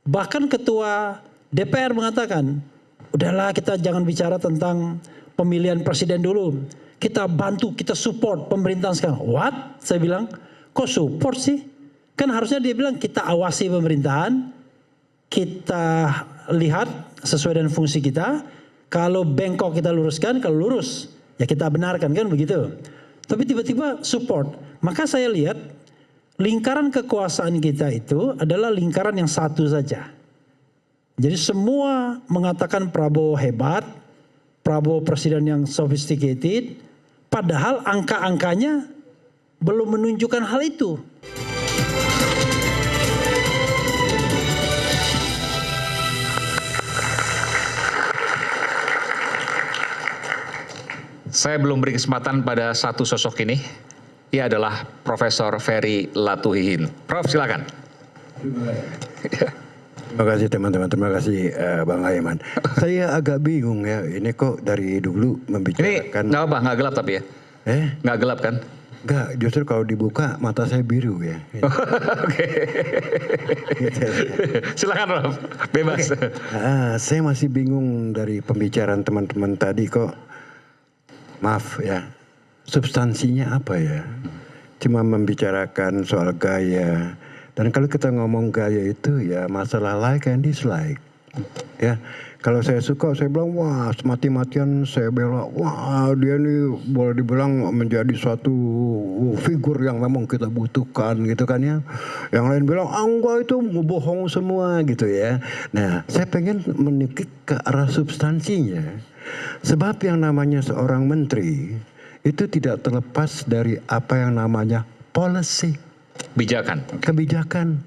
Bahkan ketua DPR mengatakan, udahlah kita jangan bicara tentang pemilihan presiden dulu. Kita bantu, kita support pemerintahan sekarang. What? Saya bilang, kok support sih? Kan harusnya dia bilang kita awasi pemerintahan, kita lihat sesuai dengan fungsi kita. Kalau bengkok kita luruskan, kalau lurus ya kita benarkan, kan begitu. Tapi tiba-tiba support. Maka saya lihat lingkaran kekuasaan kita itu adalah lingkaran yang satu saja. Jadi semua mengatakan Prabowo hebat, Prabowo presiden yang sophisticated, padahal angka-angkanya belum menunjukkan hal itu. Saya belum beri kesempatan pada satu sosok ini. Ia adalah Profesor Ferry Latuhihin. Prof, silakan. Terima kasih teman-teman, terima kasih Bang Aiman. Saya agak bingung ya, ini kok dari dulu membicarakan. Ini nggak gelap tapi ya? Nggak gelap kan? Nggak, justru kalau dibuka mata saya biru ya. Oke. Silakan Prof, bebas. Okay. Saya masih bingung dari pembicaraan teman-teman tadi kok. Maaf ya, substansinya apa ya? Cuma membicarakan soal gaya. Dan kalau kita ngomong gaya itu ya masalah like and dislike. Ya, kalau saya suka saya bilang wah mati-matian saya bela. Wah dia ini boleh dibilang menjadi suatu figur yang memang kita butuhkan gitu kan ya. Yang lain bilang enggak itu bohong semua gitu ya. Nah saya pengen menikik ke arah substansinya. Sebab yang namanya seorang menteri itu tidak terlepas dari apa yang namanya policy. Kebijakan.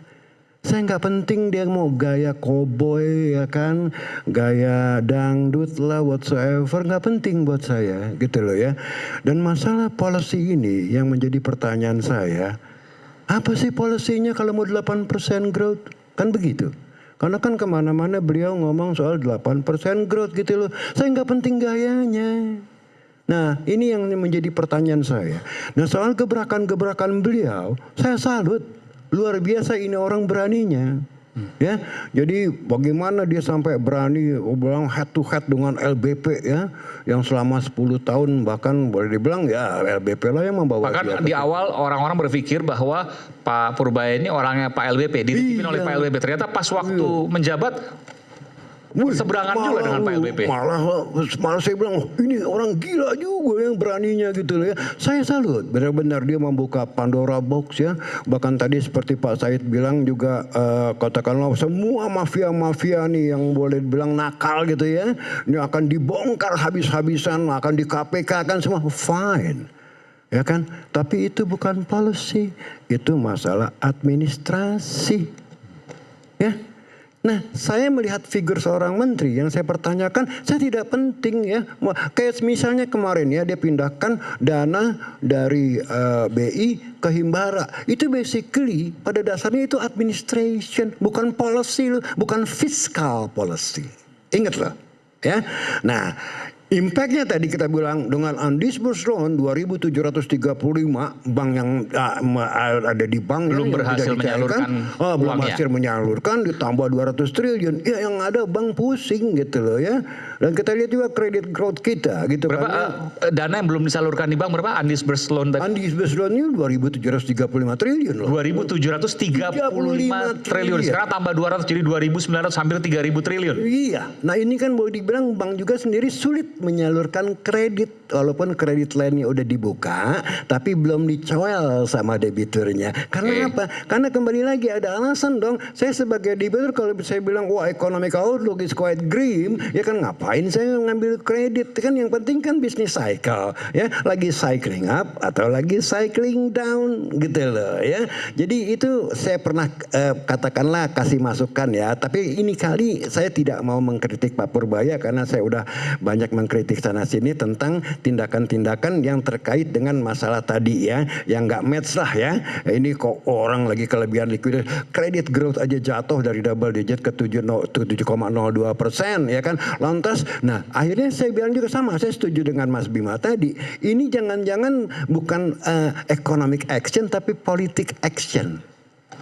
Saya nggak penting dia mau gaya cowboy ya kan, gaya dangdut lah whatsoever, nggak penting buat saya gitu loh ya. Dan masalah policy ini yang menjadi pertanyaan saya, apa sih polisinya kalau mau 8% growth? Kan begitu. Karena kan kemana-mana beliau ngomong soal 8% growth gitu loh. Saya nggak penting gayanya. Nah ini yang menjadi pertanyaan saya. Nah soal gebrakan-gebrakan beliau, saya salut. Luar biasa ini orang beraninya. Ya, jadi bagaimana dia sampai berani bilang head to head dengan LBP ya, yang selama 10 tahun bahkan boleh dibilang ya LBP lah yang membawa. Bahkan di awal orang-orang berpikir bahwa Pak Purbaya ini orangnya Pak LBP, dititipin oleh Pak LBP. Ternyata pas waktu menjabat seberangan juga dengan Pak LBP. Malah saya bilang ini orang gila juga yang beraninya gitu loh ya. Saya salut, benar-benar dia membuka Pandora box ya. Bahkan tadi seperti Pak Said bilang juga katakanlah semua mafia-mafia nih yang boleh bilang nakal gitu ya, ini akan dibongkar habis-habisan, akan di KPK kan semua fine. Ya kan? Tapi itu bukan policy, itu masalah administrasi. Ya. Nah, saya melihat figur seorang menteri yang saya pertanyakan, saya tidak penting ya. Kayak misalnya kemarin ya, dia pindahkan dana dari BI ke Himbara. Itu basically pada dasarnya itu administration, bukan policy, bukan fiscal policy. Ingat loh. Ya. Nah, impactnya tadi kita bilang dengan undisbursed loan 2.735 bank yang ada di bank belum berhasil menyalurkan belum berhasil menyalurkan ditambah 200 triliun ya yang ada bank pusing gitu loh ya. Dan kita lihat juga kredit growth kita gitu. Berapa dana yang belum disalurkan di bank berapa undisbursed loan tadi? Undisbursed loan-nya 2.735 triliun loh. 2.735 triliun. Sekarang tambah 200 jadi 2.900 hampir 3.000 triliun. Iya. Nah ini kan boleh dibilang bank juga sendiri sulit menyalurkan kredit walaupun kredit lainnya udah dibuka tapi belum dicoel sama debiturnya. Karena apa? Karena kembali lagi ada alasan dong. Saya sebagai debitur kalau saya bilang wah economic outlook is quite grim, ya kan ngapain saya ngambil kredit? Kan yang penting kan bisnis cycle ya, lagi cycling up atau lagi cycling down gitu loh ya. Jadi itu saya pernah katakanlah kasih masukan ya, tapi ini kali saya tidak mau mengkritik Pak Purbaya karena saya udah banyak mengkritik sana sini tentang tindakan-tindakan yang terkait dengan masalah tadi ya, yang nggak match lah ya. Ini kok orang lagi kelebihan likuiditas, kredit growth aja jatuh dari double digit ke 7,02% ya kan. Lantas, nah akhirnya saya bilang juga sama, saya setuju dengan Mas Bima tadi. Ini jangan-jangan bukan economic action tapi politic action.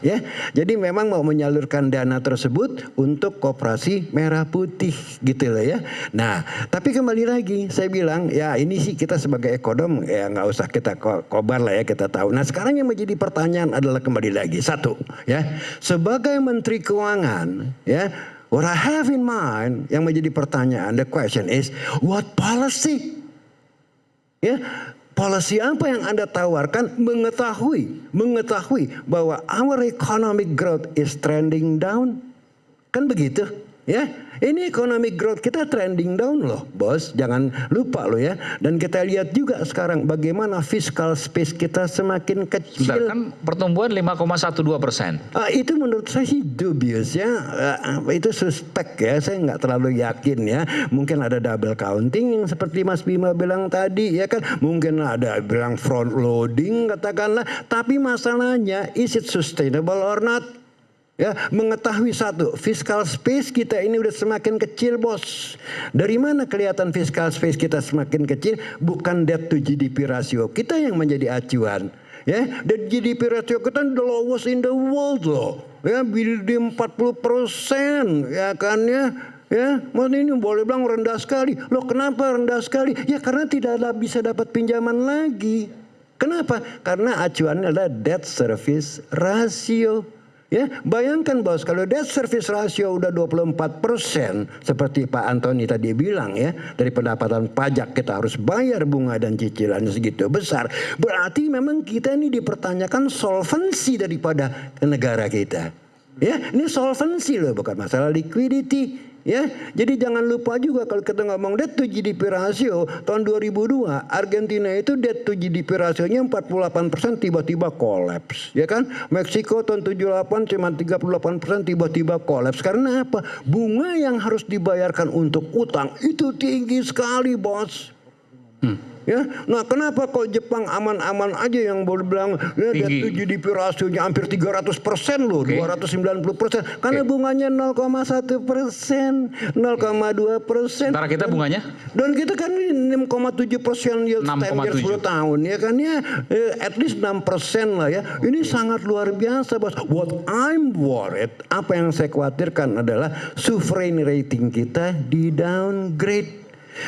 Ya, jadi memang mau menyalurkan dana tersebut untuk koperasi merah putih gitu loh ya. Nah, tapi kembali lagi saya bilang ya ini sih kita sebagai ekonom ya nggak usah kita kobar lah ya, kita tahu. Nah sekarang yang menjadi pertanyaan adalah kembali lagi satu ya, sebagai Menteri Keuangan ya, what I have in mind yang menjadi pertanyaan, the question is what policy ya. Policy apa yang Anda tawarkan mengetahui bahwa our economic growth is trending down? Kan begitu ya. Ini economic growth kita trending down loh bos, jangan lupa loh ya. Dan kita lihat juga sekarang bagaimana fiscal space kita semakin kecil. Bentar, kan pertumbuhan 5,12%. Itu menurut saya sih dubious ya, itu suspek ya, saya nggak terlalu yakin ya. Mungkin ada double counting yang seperti Mas Bima bilang tadi ya kan, mungkin ada bilang front loading katakanlah. Tapi masalahnya is it sustainable or not? Ya, mengetahui satu, fiscal space kita ini udah semakin kecil bos. Dari mana kelihatan fiscal space kita semakin kecil? Bukan debt to GDP ratio kita yang menjadi acuan. Ya, debt GDP ratio kita the lowest in the world loh. Ya, di 40% ya kan ya. Ya, maksudnya ini boleh bilang rendah sekali. Loh kenapa rendah sekali? Ya karena tidak bisa dapat pinjaman lagi. Kenapa? Karena acuannya adalah debt service ratio. Ya, bayangkan bos kalau debt service ratio udah 24% seperti Pak Antoni tadi bilang ya, dari pendapatan pajak kita harus bayar bunga dan cicilannya segitu besar. Berarti memang kita ini dipertanyakan solvensi daripada negara kita. Ya, ini solvensi loh, bukan masalah liquidity. Ya, jadi jangan lupa juga kalau kita ngomong debt to GDP ratio tahun 2002 Argentina itu debt to GDP rasionya 48% tiba-tiba kolaps, ya kan? Meksiko tahun 78 cuma 38% tiba-tiba kolaps. Karena apa? Bunga yang harus dibayarkan untuk utang itu tinggi sekali, bos. Ya, nah kenapa kok Jepang aman-aman aja yang boleh bilang ya debt to GDP rasionya hampir 300% loh, 290%. Karena bunganya 0,1%, 0,2%. Sementara kita bunganya? Dan kita kan 6,7% yield 10 tahun ya kan ya, at least 6% lah ya. Ini sangat luar biasa bos. What I'm worried, apa yang saya khawatirkan adalah sovereign rating kita di downgrade.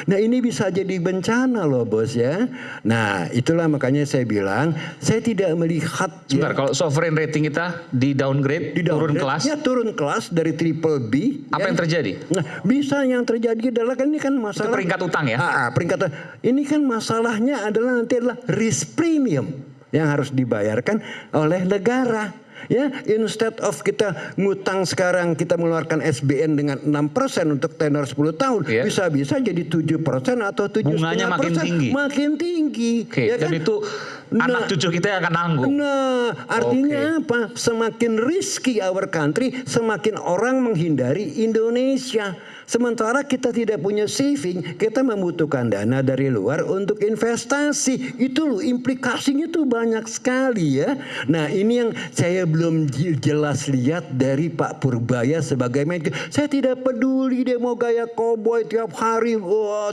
Nah ini bisa jadi bencana loh bos ya. Nah itulah makanya saya bilang saya tidak melihat. Sebentar, kalau sovereign rating kita di downgrade, turun kelas. Ya turun kelas dari triple B. Apa yang terjadi? Nah bisa yang terjadi adalah kan ini kan masalah. Itu peringkat utang ya? Peringkat. Ini kan masalahnya adalah nanti adalah risk premium yang harus dibayarkan oleh negara. Ya, instead of kita ngutang sekarang kita mengeluarkan SBN dengan 6% untuk tenor 10 tahun, bisa-bisa jadi 7% atau 7,5%. Bunganya makin tinggi. Makin tinggi. Ya dan kan? Itu anak cucu kita yang akan nanggung. Nah, artinya apa? Semakin risky our country, semakin orang menghindari Indonesia. Sementara kita tidak punya saving, kita membutuhkan dana dari luar untuk investasi. Itu loh, implikasinya tuh banyak sekali ya. Nah ini yang saya belum jelas lihat dari Pak Purbaya sebagai Menko. Saya tidak peduli dia mau gaya koboi tiap hari.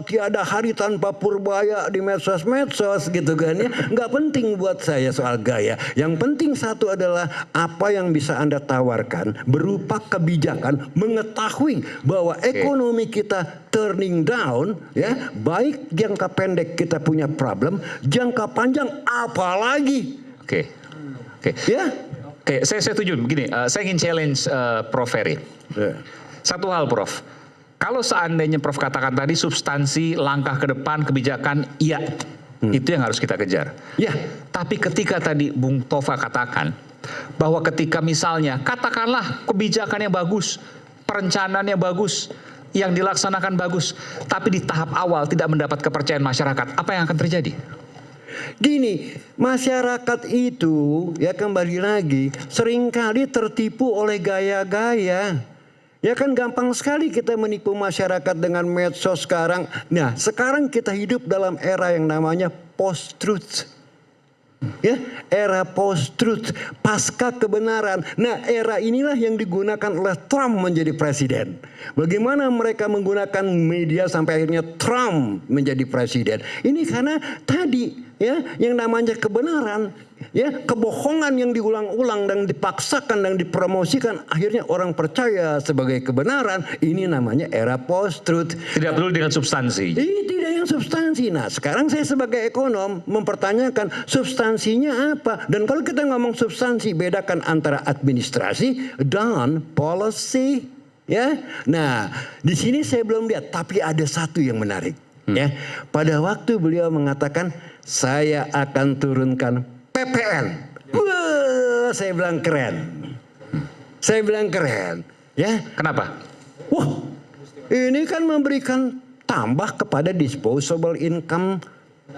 Tiada hari tanpa Purbaya di medsos-medsos gitu kan ya. Nggak penting buat saya soal gaya. Yang penting satu adalah apa yang bisa Anda tawarkan berupa kebijakan, mengetahui bahwa ekonomi kita turning down ya, baik jangka pendek kita punya problem, jangka panjang apalagi. Oke. Ya. Oke, saya setuju begini, saya ingin challenge Prof Ferry. Satu hal Prof, kalau seandainya Prof katakan tadi substansi langkah ke depan kebijakan iya, itu yang harus kita kejar. Ya. Tapi ketika tadi Bung Tova katakan bahwa ketika misalnya katakanlah kebijakannya bagus, perencanaannya bagus, yang dilaksanakan bagus, tapi di tahap awal tidak mendapat kepercayaan masyarakat, apa yang akan terjadi? Gini, masyarakat itu ya kembali lagi seringkali tertipu oleh gaya-gaya. Ya kan gampang sekali kita menipu masyarakat dengan medsos sekarang. Nah, sekarang kita hidup dalam era yang namanya post-truth. Ya, era post-truth, pasca kebenaran. Nah, era inilah yang digunakan oleh Trump menjadi presiden. Bagaimana mereka menggunakan media sampai akhirnya Trump menjadi presiden? Ini karena tadi ya, yang namanya kebenaran, ya, kebohongan yang diulang-ulang dan dipaksakan dan dipromosikan, akhirnya orang percaya sebagai kebenaran. Ini namanya era post-truth. Tidak perlu dengan substansi. Ini tidak yang substansi. Nah, sekarang saya sebagai ekonom mempertanyakan substansinya apa. Dan kalau kita ngomong substansi, bedakan antara administrasi dan policy. Ya, nah di sini saya belum lihat, tapi ada satu yang menarik. Ya, pada waktu beliau mengatakan saya akan turunkan PPN. Wah, saya bilang keren. Saya bilang keren. Ya, Kenapa? wah, ini kan memberikan tambah kepada disposable income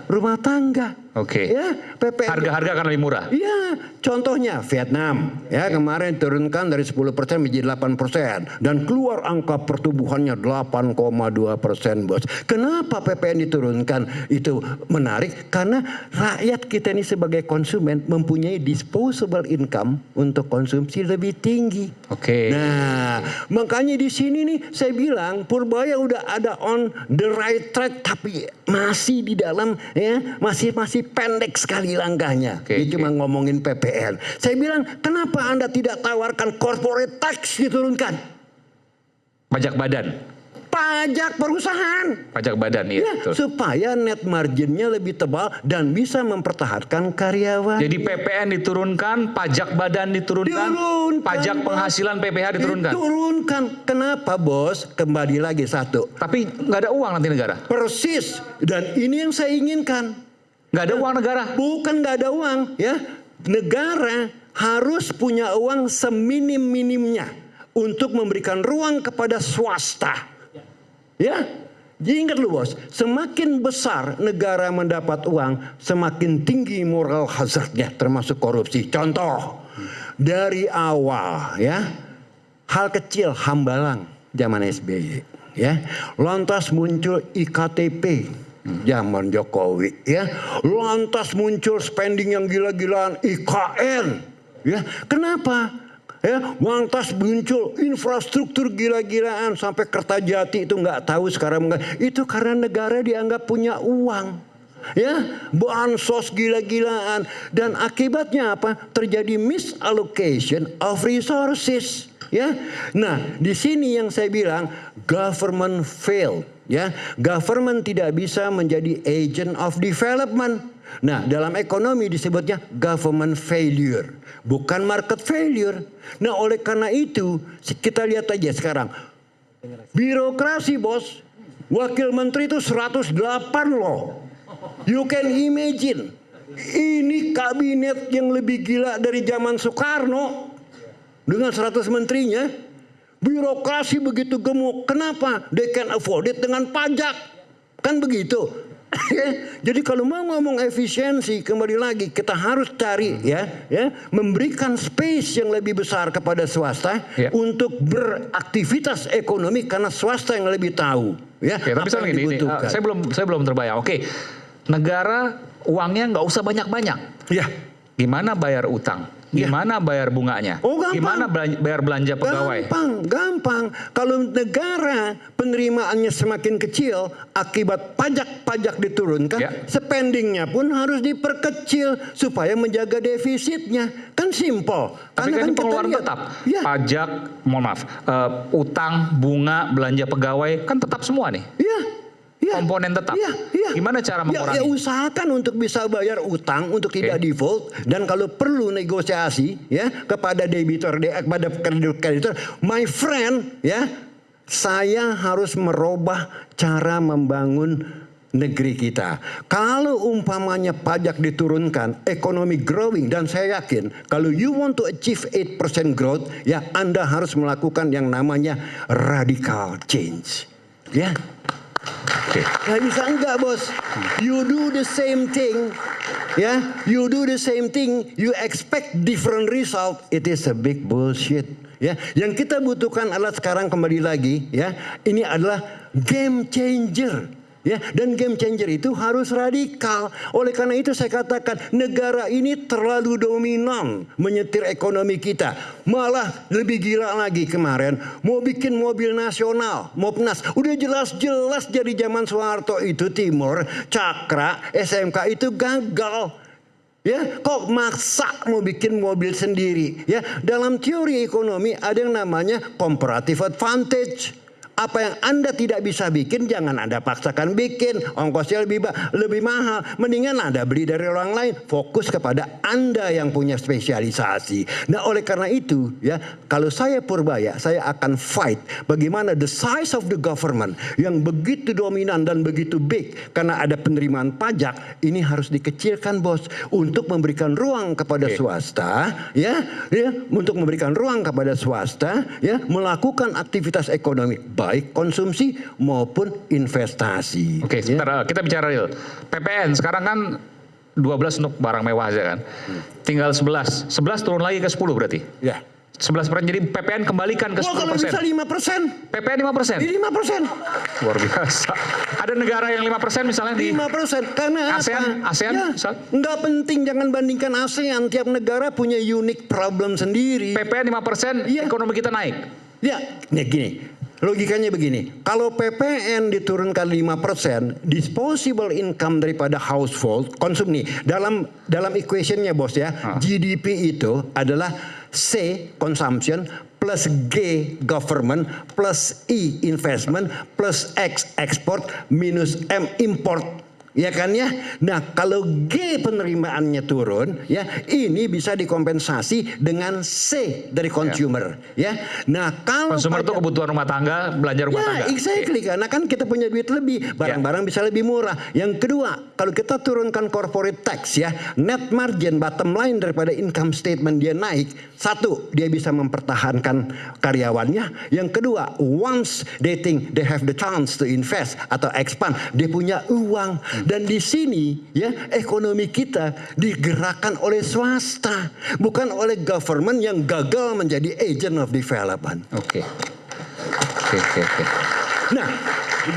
rumah tangga. Oke. Ya, PPN. Harga-harga akan lebih murah. Ya, contohnya Vietnam, ya kemarin turunkan dari 10% menjadi 8% dan keluar angka pertumbuhannya 8,2%, bos. Kenapa PPN diturunkan? Itu menarik karena rakyat kita ini sebagai konsumen mempunyai disposable income untuk konsumsi lebih tinggi. Oke. Nah, makanya di sini nih saya bilang Purbaya udah ada on the right track, tapi masih di dalam, ya, masih pendek sekali langkahnya. Oke, Dia cuma ngomongin PPN. Saya bilang, kenapa Anda tidak tawarkan corporate tax diturunkan? Pajak badan. Pajak perusahaan. Pajak badan, iya. Ya, Betul. supaya net marginnya lebih tebal dan bisa mempertahankan karyawan. Jadi PPN diturunkan, pajak badan diturunkan, Turunkan, pajak Bos. penghasilan PPH diturunkan. Diturunkan. Kenapa, bos? Kembali lagi satu. Tapi nggak ada uang nanti negara. Persis. Dan ini yang saya inginkan. Nggak ada uang negara. Bukan nggak ada uang, ya. Negara harus punya uang seminim-minimnya untuk memberikan ruang kepada swasta. Ya, ingat lu bos, semakin besar negara mendapat uang, semakin tinggi moral hazardnya, termasuk korupsi. Contoh, dari awal, ya, hal kecil Hambalang zaman SBY, ya, lantas muncul IKTP. Zaman Jokowi, ya, lantas muncul spending yang gila-gilaan IKN, ya, kenapa? Ya, lantas muncul infrastruktur gila-gilaan sampai Kertajati itu nggak tahu sekarang itu karena negara dianggap punya uang, ya, bansos gila-gilaan dan akibatnya apa? Terjadi misallocation of resources. Ya, nah di sini yang saya bilang government failed. Ya, government tidak bisa menjadi agent of development. Nah, dalam ekonomi disebutnya government failure, bukan market failure. Nah, oleh karena itu kita lihat aja sekarang birokrasi, bos. Wakil menteri itu 108 loh. You can imagine. Ini kabinet yang lebih gila dari zaman Soekarno dengan 100 menterinya. Birokrasi begitu gemuk. Kenapa? They can afford it dengan pajak. Kan begitu. Jadi kalau mau ngomong efisiensi, kembali lagi kita harus cari, ya, memberikan space yang lebih besar kepada swasta, ya, untuk beraktivitas ekonomi karena swasta yang lebih tahu. Ya, Oke, tapi apa yang gini, dibutuhkan. saya belum terbayang. Oke, negara uangnya nggak usah banyak-banyak. Ya. Gimana bayar utang? Gimana bayar bunganya? Oh, gampang. Gimana bayar belanja pegawai? Gampang. Kalau negara penerimaannya semakin kecil akibat pajak-pajak diturunkan, Ya. spendingnya pun harus diperkecil supaya menjaga defisitnya. Kan simple. Tapi kan ini kita pengeluaran lihat, tetap. ya, Pajak, mohon maaf, utang, bunga, belanja pegawai kan tetap semua nih. ya. Komponen tetap. Gimana cara mengurangi? Ya, usahakan untuk bisa bayar utang untuk tidak default, dan kalau perlu negosiasi, ya, kepada debitor, kepada kreditor. My friend, ya, saya harus merubah cara membangun negeri kita. Kalau umpamanya pajak diturunkan, ekonomi growing, dan saya yakin kalau you want to achieve 8% growth, ya, Anda harus melakukan yang namanya radical change. Ya. Gak bisa enggak, bos. You do the same thing, ya. You do the same thing, you expect different result. It is a big bullshit. Ya, yang kita butuhkan adalah sekarang kembali lagi, ya. Ini adalah game changer. Ya, dan game changer itu harus radikal. Oleh karena itu saya katakan negara ini terlalu dominan menyetir ekonomi kita. Malah lebih gila lagi kemarin mau bikin mobil nasional, Mopnas. Udah jelas-jelas dari zaman Soeharto itu Timur, Cakra, SMK itu gagal. Ya, kok maksa mau bikin mobil sendiri? Ya, dalam teori ekonomi ada yang namanya comparative advantage. Apa yang Anda tidak bisa bikin, jangan Anda paksakan bikin. Ongkosnya lebih mahal. Mendingan Anda beli dari orang lain. Fokus kepada Anda yang punya spesialisasi. Nah, oleh karena itu, ya, kalau saya Purbaya, saya akan fight bagaimana the size of the government yang begitu dominan dan begitu big karena ada penerimaan pajak ini harus dikecilkan, bos, untuk memberikan ruang kepada swasta, ya, untuk memberikan ruang kepada swasta, ya, melakukan aktivitas ekonomi baik konsumsi maupun investasi. Oke, sebentar, kita bicara real. PPN sekarang kan 12 untuk barang mewah aja kan. Tinggal 11. 11 turun lagi ke 10 berarti. Ya. 11%, jadi PPN kembalikan ke 10%. Kalau bisa 5%. PPN 5%. 5%. Luar biasa. Ada negara yang 5% misalnya di 5%. Karena ASEAN, apa? ASEAN Ya, misal. nggak penting, jangan bandingkan ASEAN. Tiap negara punya unique problem sendiri. PPN 5%, Iya. ekonomi kita naik. Ya, nih gini. Logikanya begini, kalau PPN diturunkan 5%, disposable income daripada household, konsum nih, dalam equationnya bos ya, GDP itu adalah C, consumption, plus G, government, plus E, investment, plus X, export, minus M, import. Ya kan ya. Nah, kalau G penerimaannya turun, ya, ini bisa dikompensasi dengan C dari consumer, ya. Nah, kalau Consumer itu kebutuhan rumah tangga, belanja rumah tangga. ya, exactly. Karena kan kita punya duit lebih, barang-barang bisa lebih murah. Yang kedua, kalau kita turunkan corporate tax, ya, net margin, bottom line daripada income statement dia naik. Satu, dia bisa mempertahankan karyawannya. Yang kedua, once they think they have the chance to invest atau expand, dia punya uang. Dan di sini, ya, ekonomi kita digerakkan oleh swasta, bukan oleh government yang gagal menjadi agent of development. Oke. Nah,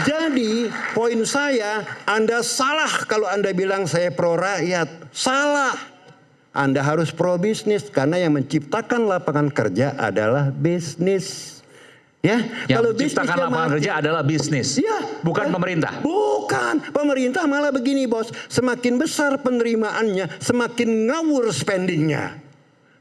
jadi poin saya, Anda salah kalau Anda bilang saya pro rakyat. Salah. Anda harus pro bisnis karena yang menciptakan lapangan kerja adalah bisnis. Ya, Yang kalau menciptakan bisnisnya lapangan mati, kerja adalah bisnis, ya, bukan ya. pemerintah. Bukan, pemerintah malah begini, bos. Semakin besar penerimaannya, semakin ngawur spendingnya.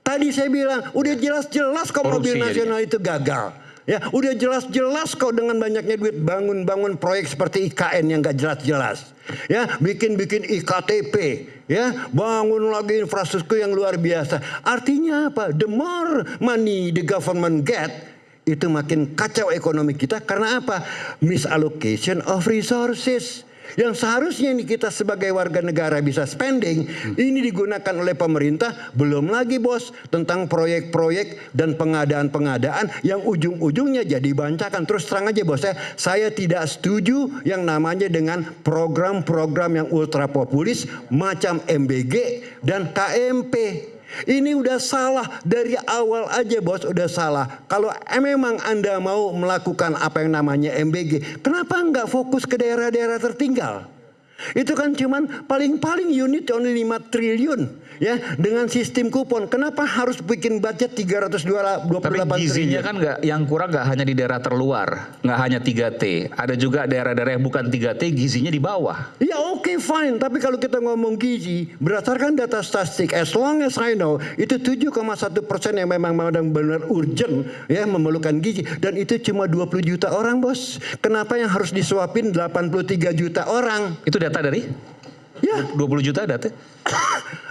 Tadi saya bilang, udah jelas-jelas kok mobil Korupsi nasional itu gagal. Ya, udah jelas-jelas kok dengan banyaknya duit bangun proyek seperti IKN yang gak jelas-jelas. Ya, bikin IKTP, ya, bangun lagi infrastruktur yang luar biasa. Artinya apa? The more money the government get, itu makin kacau ekonomi kita. Karena apa? Misallocation of resources. Yang seharusnya ini kita sebagai warga negara bisa spending, ini digunakan oleh pemerintah. Belum lagi, bos, tentang proyek-proyek dan pengadaan-pengadaan yang ujung-ujungnya jadi bancakan. Terus terang aja, bos, saya tidak setuju yang namanya dengan program-program yang ultra populis macam MBG dan KMP. Ini udah salah dari awal aja, bos, udah salah. Kalau memang Anda mau melakukan apa yang namanya MBG, kenapa nggak fokus ke daerah-daerah tertinggal? Itu kan cuman paling-paling unit only 5 triliun, ya, dengan sistem kupon. Kenapa harus bikin budget 328 Tapi gizinya triliun? kan yang kurang nggak hanya di daerah terluar, nggak hanya 3T. Ada juga daerah-daerah yang bukan 3T, gizinya di bawah. Ya, oke, fine. Tapi kalau kita ngomong gizi, berdasarkan data statistik, as long as I know, itu 7,1% yang memang benar-benar urgent, ya, memerlukan gizi. Dan itu cuma 20 juta orang, bos. Kenapa yang harus disuapin 83 juta orang? Itu data dari? Ya, 20 juta data?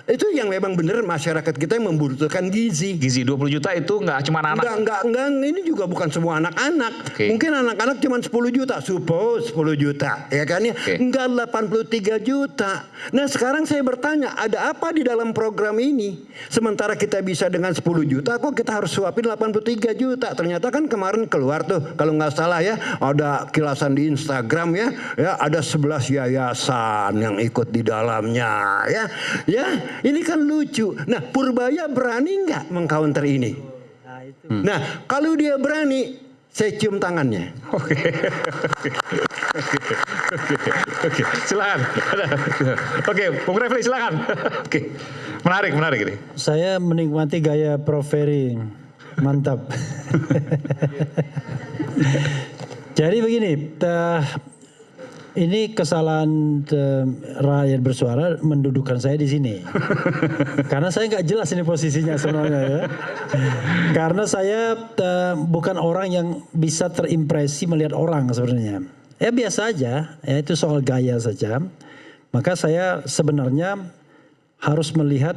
itu yang memang benar masyarakat kita yang membutuhkan gizi. Gizi 20 juta itu nggak cuma anak. Enggak, ini juga bukan semua anak-anak. Oke. Mungkin anak-anak cuma 10 juta, suppose 10 juta, ya kan ya? Oke. Enggak 83 juta. Nah, sekarang saya bertanya, ada apa di dalam program ini? Sementara kita bisa dengan 10 juta, kok kita harus suapin 83 juta? Ternyata kan kemarin keluar tuh, kalau nggak salah ya, ada kilasan di Instagram ya, ada 11 yayasan yang ikut di dalamnya, ya. Ini kan lucu. Nah, Purbaya berani nggak mengcounter ini? Nah, kalau dia berani, saya cium tangannya. Oke. Silakan. Oke, Bung Refli silakan. Oke. Menarik ini. Saya menikmati gaya Prof. Ferry. Mantap. Jadi begini, ini kesalahan rakyat bersuara mendudukan saya di sini. Karena saya nggak jelas ini posisinya sebenarnya ya. Karena saya bukan orang yang bisa terimpresi melihat orang sebenarnya. Ya biasa aja, ya itu soal gaya saja. Maka saya sebenarnya harus melihat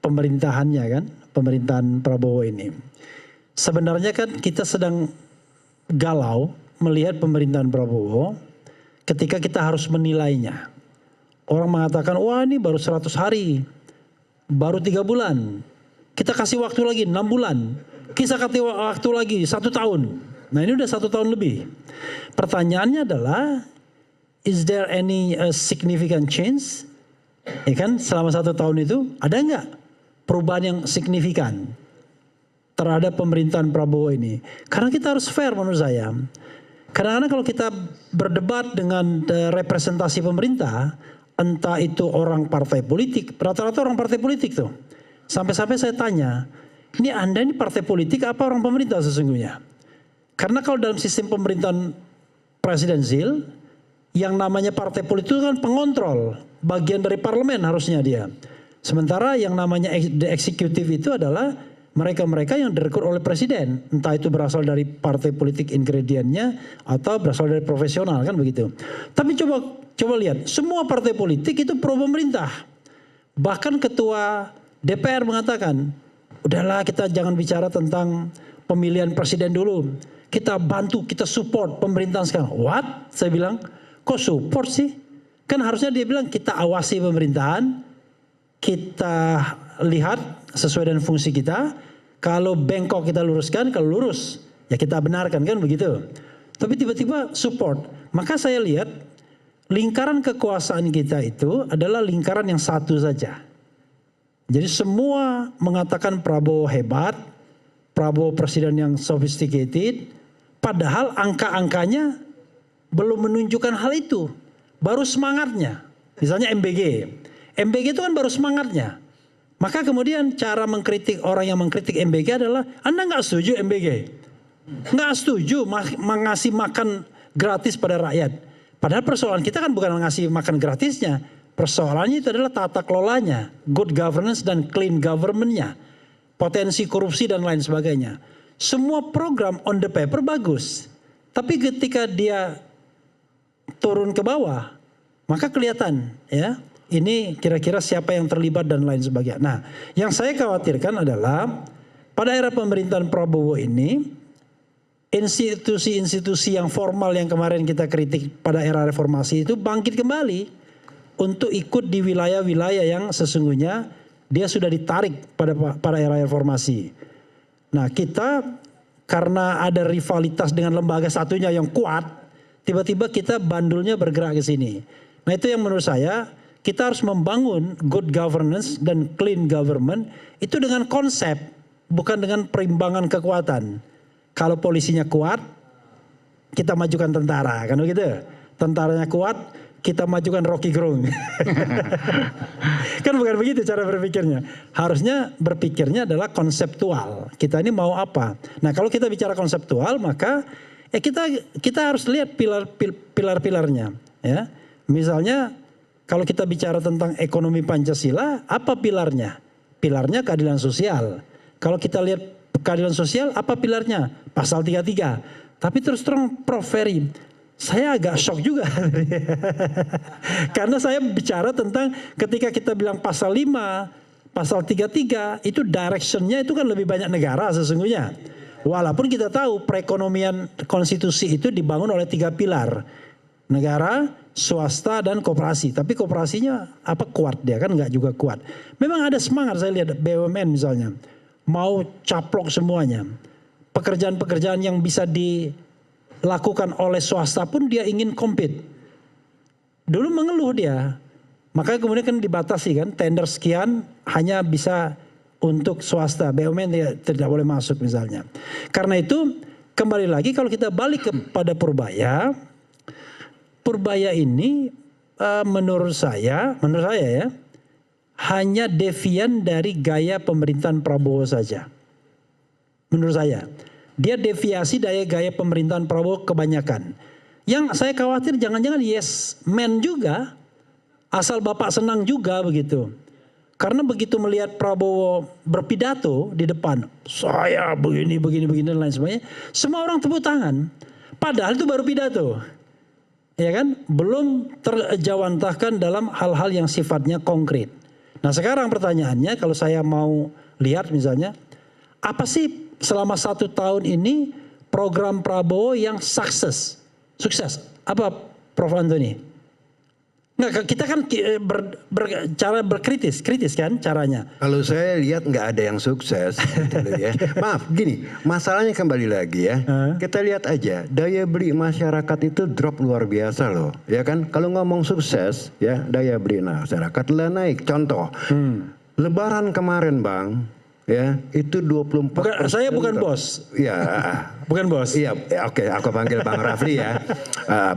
pemerintahannya kan, pemerintahan Prabowo ini. Sebenarnya kan kita sedang galau melihat pemerintahan Prabowo. Ketika kita harus menilainya. Orang mengatakan, wah ini baru 100 hari. Baru 3 bulan. Kita kasih waktu lagi 6 bulan. Kita kasih waktu lagi 1 tahun. Nah ini udah 1 tahun lebih. Pertanyaannya adalah, is there any significant change? Ya kan, selama 1 tahun itu ada nggak perubahan yang signifikan terhadap pemerintahan Prabowo ini? Karena kita harus fair menurut saya. Kadang-kadang kalau kita berdebat dengan representasi pemerintah, entah itu orang partai politik, rata-rata orang partai politik tuh. Sampai-sampai saya tanya, ini Anda ini partai politik apa orang pemerintah sesungguhnya? Karena kalau dalam sistem pemerintahan presidensil, yang namanya partai politik itu kan pengontrol, bagian dari parlemen harusnya dia. Sementara yang namanya eksekutif itu adalah mereka-mereka yang direkrut oleh presiden, entah itu berasal dari partai politik ingredientnya atau berasal dari profesional kan begitu. Tapi coba lihat, semua partai politik itu pro pemerintah. Bahkan ketua DPR mengatakan, udahlah kita jangan bicara tentang pemilihan presiden dulu. Kita bantu, kita support pemerintahan sekarang. What? Saya bilang, kok support sih? Kan harusnya dia bilang kita awasi pemerintahan, kita lihat sesuai dengan fungsi kita. Kalau bengkok kita luruskan, kalau lurus ya kita benarkan kan begitu. Tapi tiba-tiba support. Maka saya lihat lingkaran kekuasaan kita itu adalah lingkaran yang satu saja. Jadi semua mengatakan Prabowo hebat, Prabowo presiden yang sophisticated, padahal angka-angkanya belum menunjukkan hal itu. Baru semangatnya. Misalnya MBG. MBG itu kan baru semangatnya. Maka kemudian cara mengkritik orang yang mengkritik MBG adalah, Anda nggak setuju MBG, nggak setuju mengasih makan gratis pada rakyat. Padahal persoalan kita kan bukan mengasih makan gratisnya, persoalannya itu adalah tata kelolanya, good governance dan clean government-nya, potensi korupsi dan lain sebagainya. Semua program on the paper bagus, tapi ketika dia turun ke bawah, maka kelihatan ya. Ini kira-kira siapa yang terlibat dan lain sebagainya. Nah, yang saya khawatirkan adalah pada era pemerintahan Prabowo ini, institusi-institusi yang formal yang kemarin kita kritik pada era reformasi itu bangkit kembali untuk ikut di wilayah-wilayah yang sesungguhnya dia sudah ditarik pada era reformasi. Nah, kita karena ada rivalitas dengan lembaga satunya yang kuat, tiba-tiba kita bandulnya bergerak ke sini. Nah, itu yang menurut saya kita harus membangun good governance dan clean government itu dengan konsep, bukan dengan perimbangan kekuatan. Kalau polisinya kuat, kita majukan tentara, kan begitu? Tentaranya kuat, kita majukan Rocky Gerung. Kan bukan begitu cara berpikirnya. Harusnya berpikirnya adalah konseptual. Kita ini mau apa? Nah, kalau kita bicara konseptual, maka kita harus lihat pilar-pilarnya. Ya, misalnya. Kalau kita bicara tentang ekonomi Pancasila, apa pilarnya? Pilarnya keadilan sosial. Kalau kita lihat keadilan sosial, apa pilarnya? Pasal 33. Tapi terus terang Prof. Ferry, saya agak shock juga. Karena saya bicara tentang ketika kita bilang pasal 5, pasal 33, itu directionnya itu kan lebih banyak negara sesungguhnya. Walaupun kita tahu perekonomian konstitusi itu dibangun oleh 3 pilar. Negara, swasta dan koperasi. Tapi koperasinya apa kuat dia kan nggak juga kuat. Memang ada semangat saya lihat BUMN misalnya. Mau caplok semuanya. Pekerjaan-pekerjaan yang bisa dilakukan oleh swasta pun dia ingin compete. Dulu mengeluh dia. Makanya kemudian kan dibatasi kan. Tender sekian hanya bisa untuk swasta. BUMN tidak boleh masuk misalnya. Karena itu kembali lagi kalau kita balik kepada Purbaya, Purbaya ini menurut saya ya hanya devian dari gaya pemerintahan Prabowo saja. Menurut saya, dia deviasi dari gaya pemerintahan Prabowo kebanyakan. Yang saya khawatir jangan-jangan yes man juga, asal Bapak senang juga begitu. Karena begitu melihat Prabowo berpidato di depan, saya begini dan lain sebagainya, semua orang tepuk tangan. Padahal itu baru pidato. Ya kan? Belum terjawantahkan dalam hal-hal yang sifatnya konkret. Nah sekarang pertanyaannya, kalau saya mau lihat misalnya, apa sih selama 1 tahun ini program Prabowo yang sukses? Apa Prof. Antoni? Nggak, kita kan cara kritis kan caranya. Kalau saya lihat nggak ada yang sukses. Gitu ya. Maaf, gini, masalahnya kembali lagi ya. Kita lihat aja, daya beli masyarakat itu drop luar biasa loh. Ya kan, kalau ngomong sukses, ya daya beli masyarakat lah naik. Contoh, Lebaran kemarin Bang, ya itu 24%. Saya bukan bos. Ya. Bukan bos. Iya, oke, aku panggil Bang Rafli ya.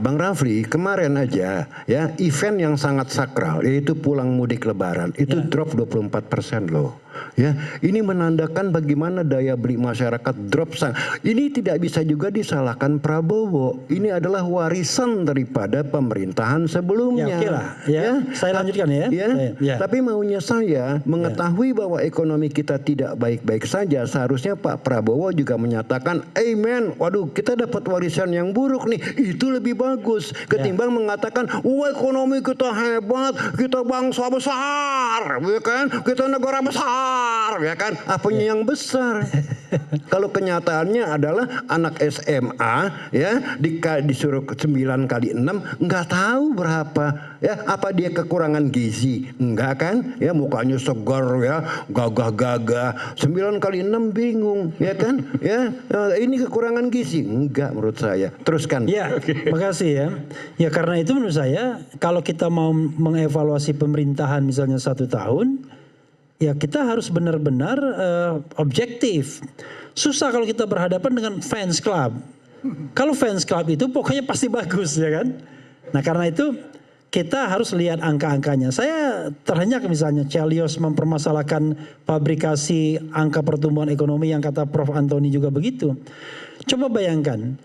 Bang Rafli kemarin aja ya event yang sangat sakral yaitu pulang mudik Lebaran itu drop 24% loh. Ya, ini menandakan bagaimana daya beli masyarakat drop Ini tidak bisa juga disalahkan Prabowo. Ini adalah warisan daripada pemerintahan sebelumnya. Ya, oke lah. Ya, saya lanjutkan ya. Ya. Tapi maunya saya mengetahui bahwa ekonomi kita tidak baik-baik saja. Seharusnya Pak Prabowo juga menyatakan, amen, waduh kita dapat warisan yang buruk nih. Itu lebih bagus ketimbang mengatakan, wah ekonomi kita hebat, kita bangsa besar, ya kan? Kita negara besar. Ya kan, apanya yang besar? Kalau kenyataannya adalah anak SMA ya disuruh 9 kali 6 nggak tahu berapa ya, apa dia kekurangan gizi? Enggak kan? Ya mukanya segar ya, gagah-gagah. 9 kali 6 bingung ya kan? Ya ini kekurangan gizi? Enggak menurut saya. Teruskan. Ya, makasih ya. Ya karena itu menurut saya kalau kita mau mengevaluasi pemerintahan misalnya 1 tahun, ya kita harus benar-benar objektif. Susah kalau kita berhadapan dengan fans club. Kalau fans club itu pokoknya pasti bagus ya kan. Nah karena itu kita harus lihat angka-angkanya. Saya terhenyak misalnya Chelios mempermasalahkan fabrikasi angka pertumbuhan ekonomi yang kata Prof. Antoni juga begitu. Coba bayangkan,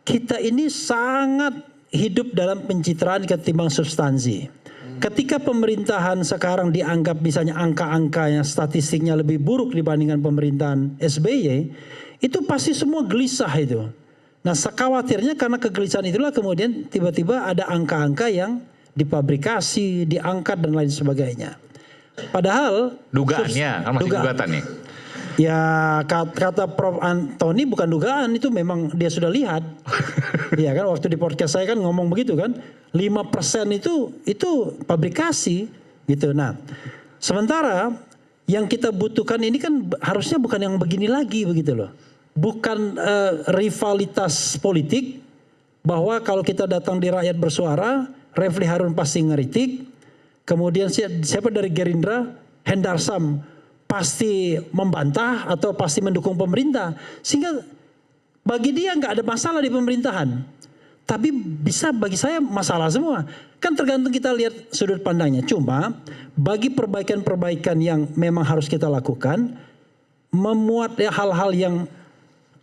kita ini sangat hidup dalam pencitraan ketimbang substansi. Ketika pemerintahan sekarang dianggap misalnya angka-angkanya statistiknya lebih buruk dibandingkan pemerintahan SBY, itu pasti semua gelisah itu. Nah khawatirnya karena kegelisahan itulah kemudian tiba-tiba ada angka-angka yang dipabrikasi, diangkat dan lain sebagainya. Padahal dugaannya kan masih gugatan nih. Ya kata Prof. Antoni bukan dugaan, itu memang dia sudah lihat. Iya kan, waktu di podcast saya kan ngomong begitu kan, 5% itu pabrikasi gitu. Nah sementara yang kita butuhkan ini kan harusnya bukan yang begini lagi begitu loh. Bukan rivalitas politik bahwa kalau kita datang di rakyat bersuara, Refli Harun pasti ngeritik. Kemudian siapa dari Gerindra, Hendarsam pasti membantah atau pasti mendukung pemerintah. Sehingga bagi dia nggak ada masalah di pemerintahan. Tapi bisa bagi saya masalah semua. Kan tergantung kita lihat sudut pandangnya. Cuma bagi perbaikan-perbaikan yang memang harus kita lakukan, memuat hal-hal yang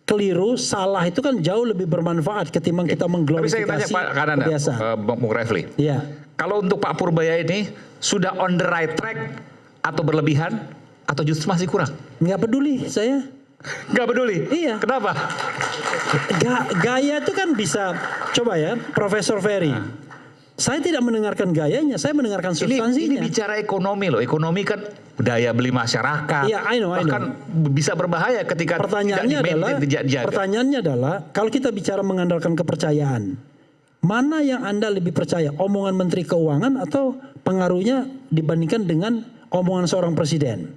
keliru, salah itu kan jauh lebih bermanfaat ketimbang kita mengglorifikasi. Tapi saya tanya Pak biasa. Bung Refli. Ya. Kalau untuk Pak Purbaya ini sudah on the right track atau berlebihan atau justru masih kurang? Nggak peduli saya. Nggak peduli? Iya. Kenapa? Gaya itu kan bisa, coba ya Profesor Ferry. Saya tidak mendengarkan gayanya, saya mendengarkan substansinya. Ini bicara ekonomi loh. Ekonomi kan daya beli masyarakat. Iya, I know. Bahkan bisa berbahaya ketika pertanyaannya adalah kalau kita bicara mengandalkan kepercayaan, mana yang Anda lebih percaya? Omongan Menteri Keuangan atau pengaruhnya dibandingkan dengan omongan seorang presiden?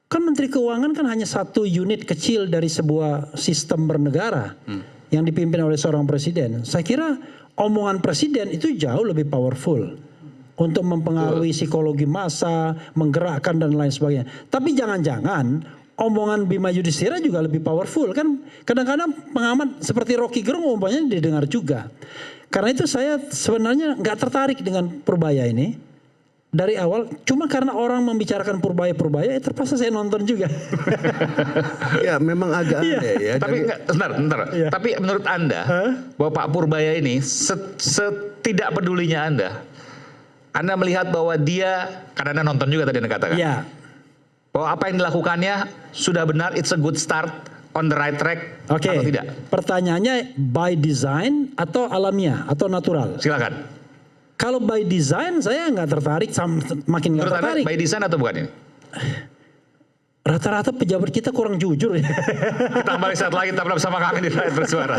Kan Menteri Keuangan kan hanya satu unit kecil dari sebuah sistem bernegara yang dipimpin oleh seorang presiden. Saya kira omongan presiden itu jauh lebih powerful untuk mempengaruhi psikologi massa, menggerakkan dan lain sebagainya. Tapi jangan-jangan omongan Bima Yudhistira juga lebih powerful kan. Kadang-kadang pengamat seperti Rocky Gerung omongannya didengar juga. Karena itu saya sebenarnya nggak tertarik dengan Purbaya ini dari awal. Cuma karena orang membicarakan Purbaya, ya terpaksa saya nonton juga. Ya memang agak aneh ya. Tapi bentar. Iya. Tapi menurut Anda, bahwa Pak Purbaya ini setidak pedulinya Anda melihat bahwa dia, karena Anda nonton juga tadi Anda katakan, Ya, bahwa apa yang dilakukannya sudah benar, it's a good start, on the right track, oke. atau tidak? Pertanyaannya by design atau alamiah atau natural? Silakan. Kalau by design saya nggak tertarik, makin nggak Menurut Anda tertarik. by design atau bukan ini? Rata-rata pejabat kita kurang jujur ya. Kita kembali saat lagi tetap bersama kami di Rakyat Bersuara.